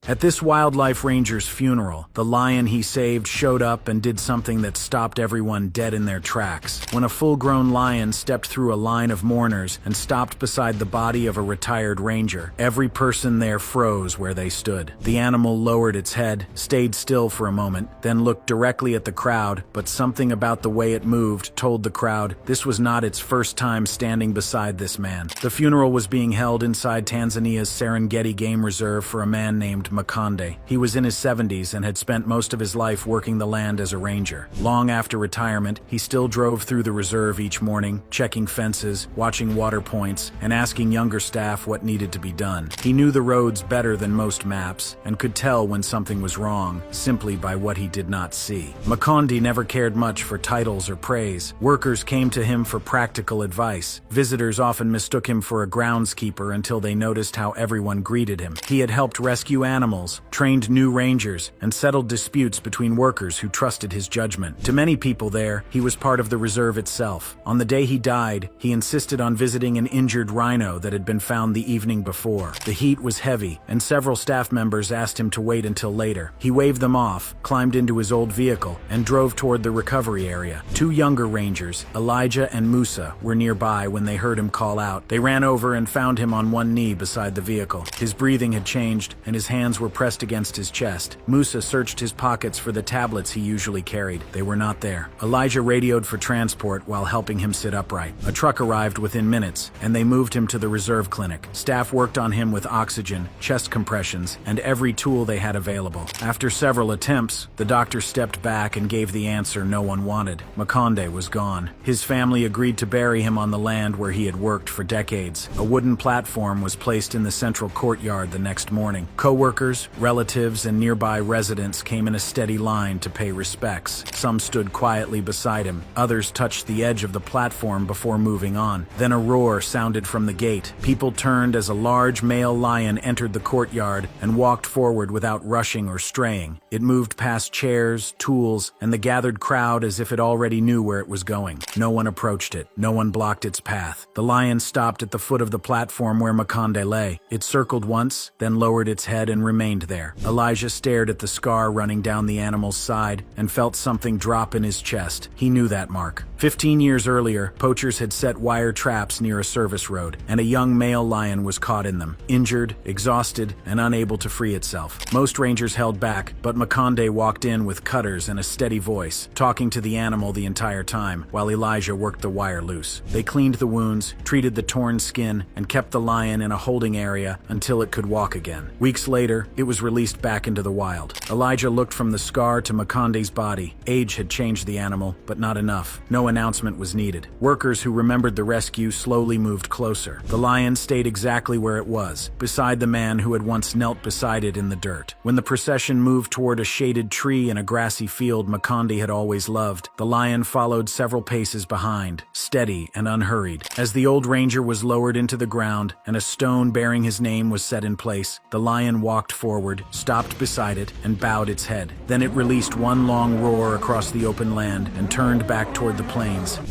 At this wildlife ranger's funeral, the lion he saved showed up and did something that stopped everyone dead in their tracks. When a full-grown lion stepped through a line of mourners and stopped beside the body of a retired ranger, every person there froze where they stood. The animal lowered its head, stayed still for a moment, then looked directly at the crowd, but something about the way it moved told the crowd this was not its first time standing beside this man. The funeral was being held inside Tanzania's Serengeti Game Reserve for a man named Makonde. He was in his 70s and had spent most of his life working the land as a ranger. Long after retirement, he still drove through the reserve each morning, checking fences, watching water points, and asking younger staff what needed to be done. He knew the roads better than most maps and could tell when something was wrong simply by what he did not see. Makonde never cared much for titles or praise. Workers came to him for practical advice. Visitors often mistook him for a groundskeeper until they noticed how everyone greeted him. He had helped rescue animals, trained new rangers, and settled disputes between workers who trusted his judgment. To many people there, he was part of the reserve itself. On the day he died, he insisted on visiting an injured rhino that had been found the evening before. The heat was heavy, and several staff members asked him to wait until later. He waved them off, climbed into his old vehicle, and drove toward the recovery area. Two younger rangers, Elijah and Musa, were nearby when they heard him call out. They ran over and found him on one knee beside the vehicle. His breathing had changed, and his hands were pressed against his chest. Musa searched his pockets for the tablets he usually carried. They were not there. Elijah radioed for transport while helping him sit upright. A truck arrived within minutes, and they moved him to the reserve clinic. Staff worked on him with oxygen, chest compressions, and every tool they had available. After several attempts, the doctor stepped back and gave the answer no one wanted. Makonde was gone. His family agreed to bury him on the land where he had worked for decades. A wooden platform was placed in the central courtyard the next morning. Co-workers, relatives, and nearby residents came in a steady line to pay respects. Some stood quietly beside him. Others touched the edge of the platform before moving on. Then a roar sounded from the gate. People turned as a large male lion entered the courtyard and walked forward without rushing or straying. It moved past chairs, tools, and the gathered crowd as if it already knew where it was going. No one approached it. No one blocked its path. The lion stopped at the foot of the platform where Makonde lay. It circled once, then lowered its head and remained there. Elijah stared at the scar running down the animal's side and felt something drop in his chest. He knew that mark. 15 years earlier, poachers had set wire traps near a service road, and a young male lion was caught in them, injured, exhausted, and unable to free itself. Most rangers held back, but Makonde walked in with cutters and a steady voice, talking to the animal the entire time, while Elijah worked the wire loose. They cleaned the wounds, treated the torn skin, and kept the lion in a holding area until it could walk again. Weeks later, it was released back into the wild. Elijah looked from the scar to Makonde's body. Age had changed the animal, but not enough. No announcement was needed. Workers who remembered the rescue slowly moved closer. The lion stayed exactly where it was, beside the man who had once knelt beside it in the dirt. When the procession moved toward a shaded tree in a grassy field Makonde had always loved, the lion followed several paces behind, steady and unhurried. As the old ranger was lowered into the ground and a stone bearing his name was set in place, the lion walked forward, stopped beside it, and bowed its head. Then it released one long roar across the open land and turned back toward the plains.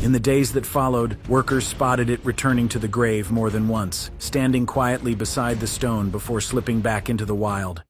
In the days that followed, workers spotted it returning to the grave more than once, standing quietly beside the stone before slipping back into the wild.